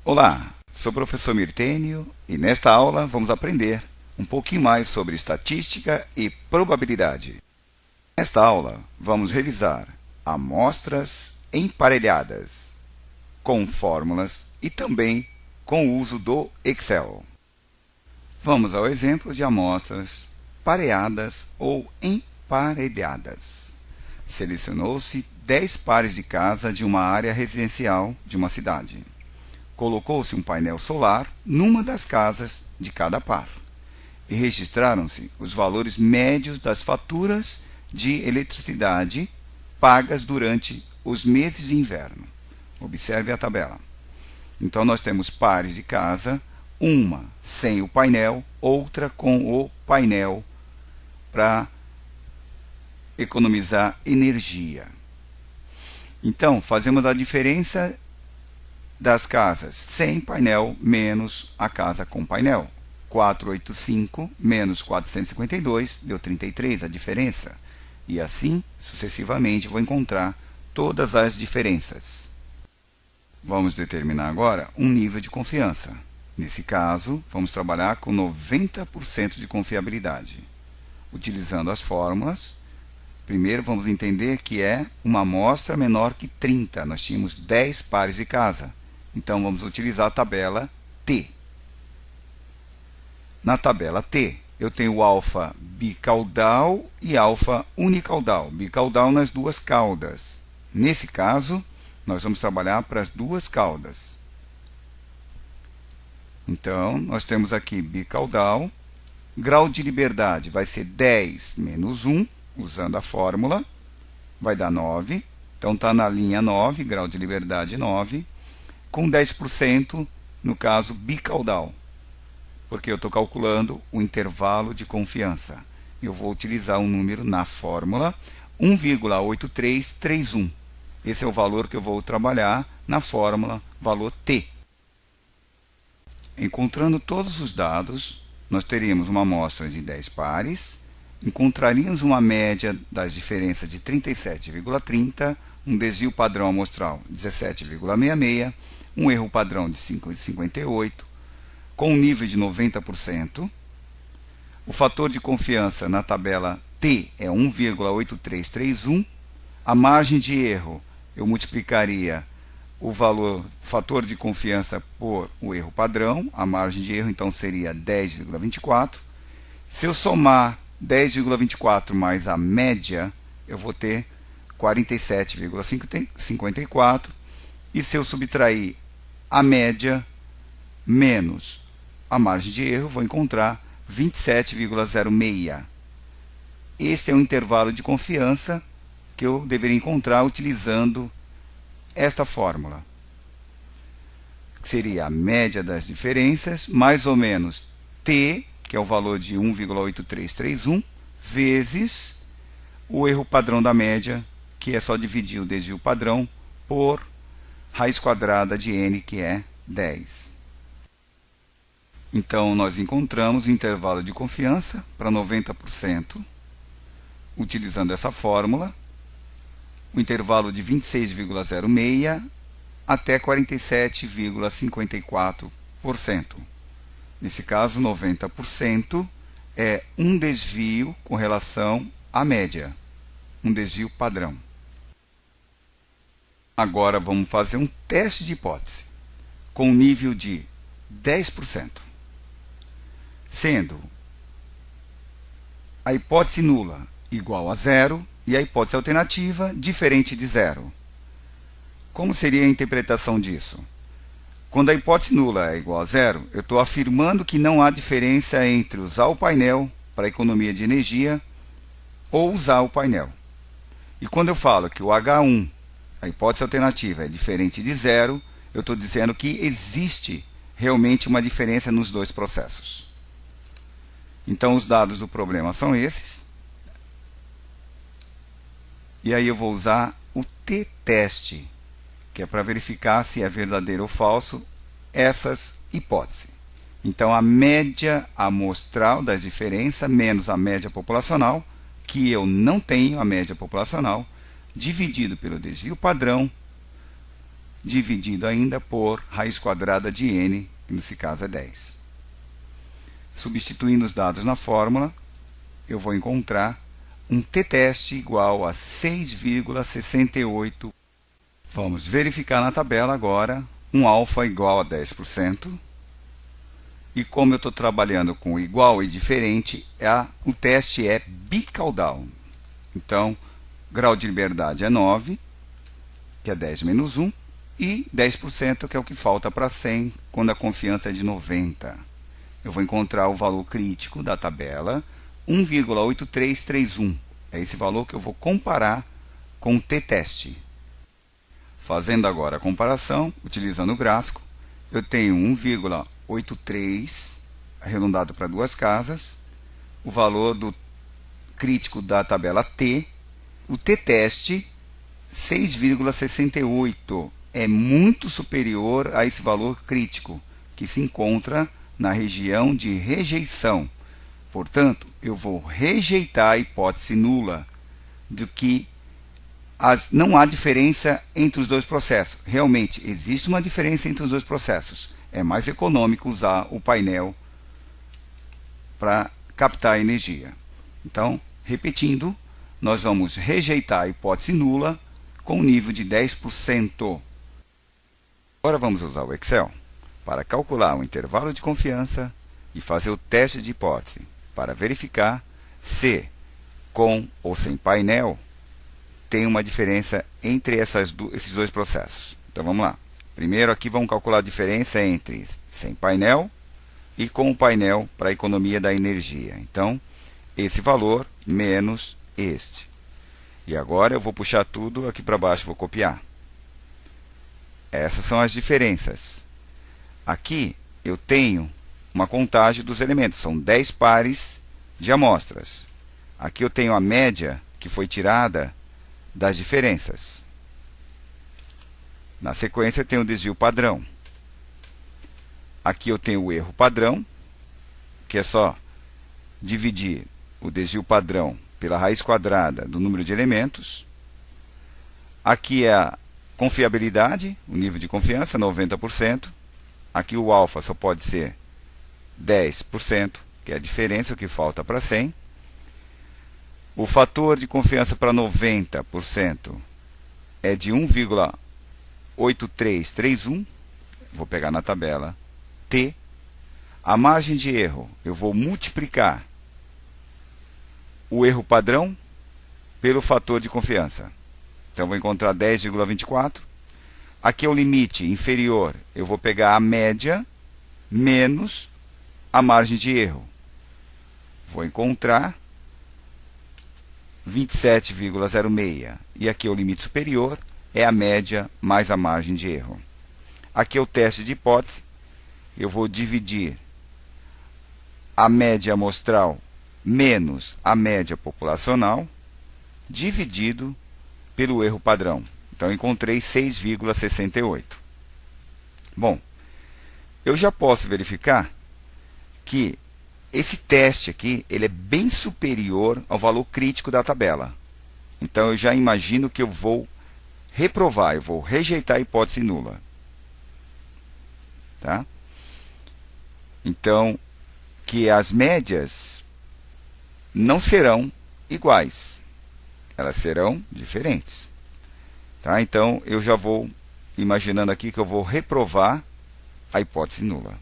Olá, sou o professor Mirtênio e nesta aula vamos aprender um pouquinho mais sobre estatística e probabilidade. Nesta aula vamos revisar amostras emparelhadas, com fórmulas e também com o uso do Excel. Vamos ao exemplo de amostras pareadas ou emparelhadas. Selecionou-se 10 pares de casa de uma área residencial de uma cidade. Colocou-se um painel solar numa das casas de cada par e registraram-se os valores médios das faturas de eletricidade pagas durante os meses de inverno. Observe a tabela. Então, nós temos pares de casa, uma sem o painel, outra com o painel para economizar energia. Então, fazemos a diferença das casas sem painel menos a casa com painel. 485 menos 452 deu 33, a diferença. E assim, sucessivamente, vou encontrar todas as diferenças. Vamos determinar agora um nível de confiança. Nesse caso, vamos trabalhar com 90% de confiabilidade. Utilizando as fórmulas, primeiro vamos entender que é uma amostra menor que 30. Nós tínhamos 10 pares de casa. Então, vamos utilizar a tabela T. Na tabela T, eu tenho o alfa bicaudal e alfa unicaudal. Bicaudal nas duas caudas. Nesse caso, nós vamos trabalhar para as duas caudas. Então, nós temos aqui bicaudal. Grau de liberdade vai ser 10 menos 1, usando a fórmula. Vai dar 9. Então, está na linha 9, grau de liberdade 9. Com 10%, no caso bicaudal, porque eu estou calculando o intervalo de confiança. Eu vou utilizar um número na fórmula 1,8331. Esse é o valor que eu vou trabalhar na fórmula valor T. Encontrando todos os dados, nós teríamos uma amostra de 10 pares, encontraríamos uma média das diferenças de 37,30, um desvio padrão amostral de 17,66, um erro padrão de 5,58, com um nível de 90%. O fator de confiança na tabela T é 1,8331. A margem de erro, eu multiplicaria o fator de confiança por o erro padrão. A margem de erro, então, seria 10,24. Se eu somar 10,24 mais a média, eu vou ter 47,54. E se eu subtrair a média menos a margem de erro, vou encontrar 27,06. Esse é o intervalo de confiança que eu deveria encontrar utilizando esta fórmula. Seria a média das diferenças, mais ou menos T, que é o valor de 1,8331, vezes o erro padrão da média, que é só dividir o desvio padrão por raiz quadrada de n, que é 10. Então, nós encontramos o intervalo de confiança para 90%, utilizando essa fórmula, o intervalo de 26,06 até 47,54%. Nesse caso, 90% é um desvio com relação à média, um desvio padrão. Agora vamos fazer um teste de hipótese com nível de 10%, sendo a hipótese nula igual a zero e a hipótese alternativa diferente de zero. Como seria a interpretação disso? Quando a hipótese nula é igual a zero, eu estou afirmando que não há diferença entre usar o painel para economia de energia ou usar o painel. E quando eu falo que o H1, a hipótese alternativa, é diferente de zero, eu estou dizendo que existe realmente uma diferença nos dois processos. Então, os dados do problema são esses. E aí eu vou usar o t-teste, que é para verificar se é verdadeiro ou falso essas hipóteses. Então, a média amostral das diferenças menos a média populacional, que eu não tenho a média populacional, dividido pelo desvio padrão dividido ainda por raiz quadrada de n, que nesse caso é 10. Substituindo os dados na fórmula, eu vou encontrar um t-teste igual a 6,68. Vamos verificar na tabela agora um alfa igual a 10%. E como eu estou trabalhando com igual e diferente, o teste é bicaudal. Então, grau de liberdade é 9, que é 10 menos 1, e 10%, que é o que falta para 100, quando a confiança é de 90. Eu vou encontrar o valor crítico da tabela, 1,8331. É esse valor que eu vou comparar com o t-teste. Fazendo agora a comparação, utilizando o gráfico, eu tenho 1,83 arredondado para duas casas, o valor do crítico da tabela T, o t-teste 6,68 é muito superior a esse valor crítico, que se encontra na região de rejeição. Portanto, eu vou rejeitar a hipótese nula de que não há diferença entre os dois processos. Realmente, existe uma diferença entre os dois processos. É mais econômico usar o painel para captar a energia. Então, repetindo, nós vamos rejeitar a hipótese nula com um nível de 10%. Agora vamos usar o Excel para calcular o intervalo de confiança e fazer o teste de hipótese para verificar se, com ou sem painel, tem uma diferença entre esses dois processos. Então vamos lá. Primeiro aqui vamos calcular a diferença entre sem painel e com o painel para a economia da energia. Então, esse valor menos este. E agora eu vou puxar tudo aqui para baixo, vou copiar. Essas são as diferenças. Aqui eu tenho uma contagem dos elementos, são 10 pares de amostras. Aqui eu tenho a média que foi tirada das diferenças. Na sequência eu tenho o desvio padrão. Aqui eu tenho o erro padrão, que é só dividir o desvio padrão pela raiz quadrada do número de elementos. Aqui é a confiabilidade, o nível de confiança, 90%. Aqui o alfa só pode ser 10%, que é a diferença que falta para 100. O fator de confiança para 90% é de 1,8331. Vou pegar na tabela T. A margem de erro, eu vou multiplicar o erro padrão pelo fator de confiança. Então, vou encontrar 10,24. Aqui é o limite inferior. Eu vou pegar a média menos a margem de erro. Vou encontrar 27,06. E aqui é o limite superior. É a média mais a margem de erro. Aqui é o teste de hipótese. Eu vou dividir a média amostral menos a média populacional, dividido pelo erro padrão. Então, encontrei 6,68. Bom, eu já posso verificar que esse teste aqui ele é bem superior ao valor crítico da tabela. Então, eu já imagino que eu vou reprovar, eu vou rejeitar a hipótese nula. Tá? Então, que as médias não serão iguais. Elas serão diferentes. Tá? Então, eu já vou imaginando aqui que eu vou reprovar a hipótese nula.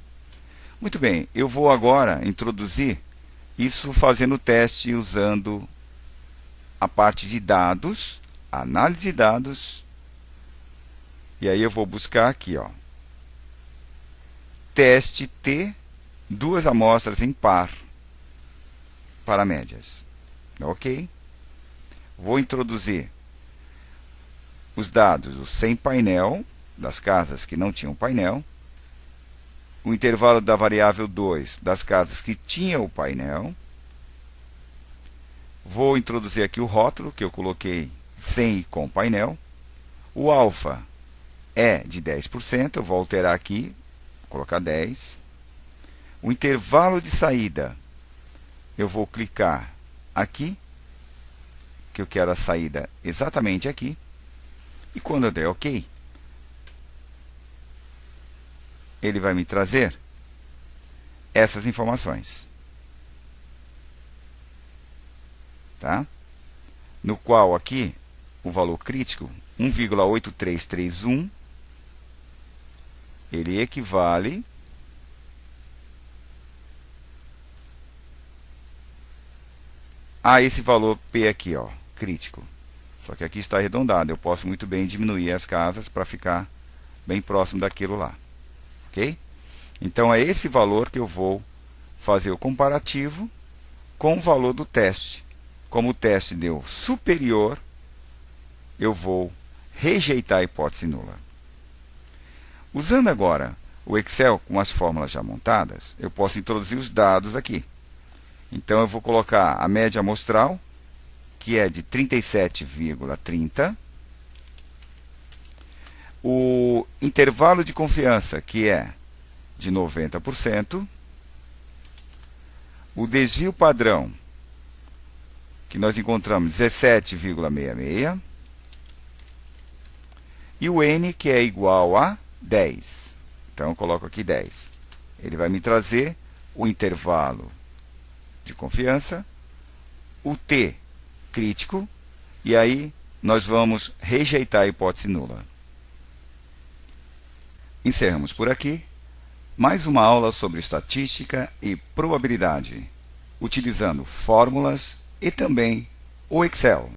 Muito bem, eu vou agora introduzir isso fazendo o teste usando a parte de dados, análise de dados. E aí eu vou buscar aqui, ó, teste T, duas amostras em par para médias. Ok? Vou introduzir os dados do sem painel, das casas que não tinham painel, o intervalo da variável 2 das casas que tinham o painel. Vou introduzir aqui o rótulo, que eu coloquei sem e com painel. O alfa é de 10%, eu vou alterar aqui, vou colocar 10. O intervalo de saída, eu vou clicar aqui, que eu quero a saída exatamente aqui. E quando eu der OK, ele vai me trazer essas informações. Tá? No qual aqui, o valor crítico, 1,8331, ele equivale a esse valor P aqui, ó, crítico. Só que aqui está arredondado, eu posso muito bem diminuir as casas para ficar bem próximo daquilo lá. Ok? Então, é esse valor que eu vou fazer o comparativo com o valor do teste. Como o teste deu superior, eu vou rejeitar a hipótese nula. Usando agora o Excel com as fórmulas já montadas, eu posso introduzir os dados aqui. Então, eu vou colocar a média amostral, que é de 37,30. O intervalo de confiança, que é de 90%. O desvio padrão, que nós encontramos 17,66. E o N, que é igual a 10. Então, eu coloco aqui 10. Ele vai me trazer o intervalo de confiança, o T crítico, e aí nós vamos rejeitar a hipótese nula. Encerramos por aqui mais uma aula sobre estatística e probabilidade, utilizando fórmulas e também o Excel.